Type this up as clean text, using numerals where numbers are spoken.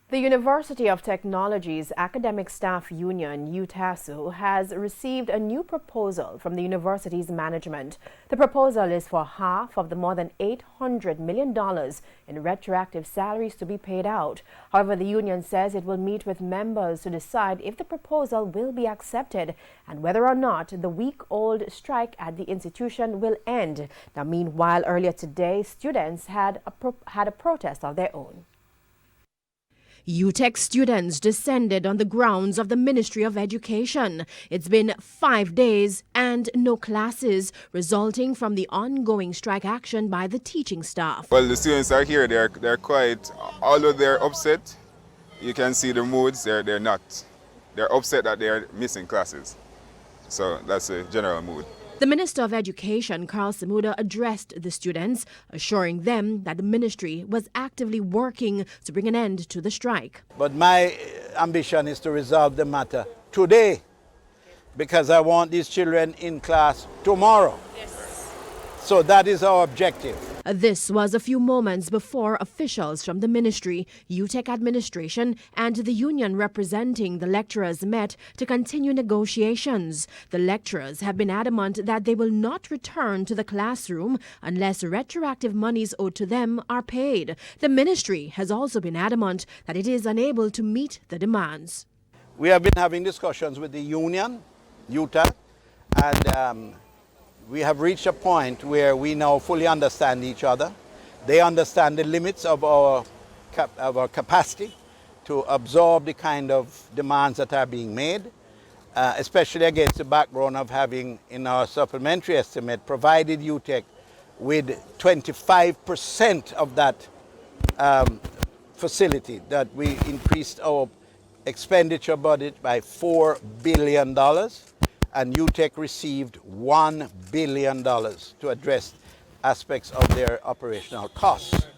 The University of Technology's Academic Staff Union, UTech, has received a new proposal from the university's management. The proposal is for half of the more than $800 million in retroactive salaries to be paid out. However, the union says it will meet with members to decide if the proposal will be accepted and whether or not the week-old strike at the institution will end. Now, meanwhile, earlier today, students had a protest of their own. UTech students descended on the grounds of the Ministry of Education. It's been 5 days and no classes, resulting from the ongoing strike action by the teaching staff. Well, the students are here. They're quite, although they're upset, you can see the moods. They're not. They're upset that they're missing classes. So that's a general mood. The Minister of Education, Carl Samuda, addressed the students, assuring them that the ministry was actively working to bring an end to the strike. But my ambition is to resolve the matter today, because I want these children in class tomorrow. Yes. So that is our objective. This was a few moments before officials from the ministry, UTech administration, and the union representing the lecturers met to continue negotiations. The lecturers have been adamant that they will not return to the classroom unless retroactive monies owed to them are paid. The ministry has also been adamant that it is unable to meet the demands. We have been having discussions with the union, UTech, and we have reached a point where we now fully understand each other. They understand the limits of our capacity to absorb the kind of demands that are being made, especially against the background of having, in our supplementary estimate, provided UTech with 25% of that facility, that we increased our expenditure budget by $4 billion. And UTech received $1 billion to address aspects of their operational costs.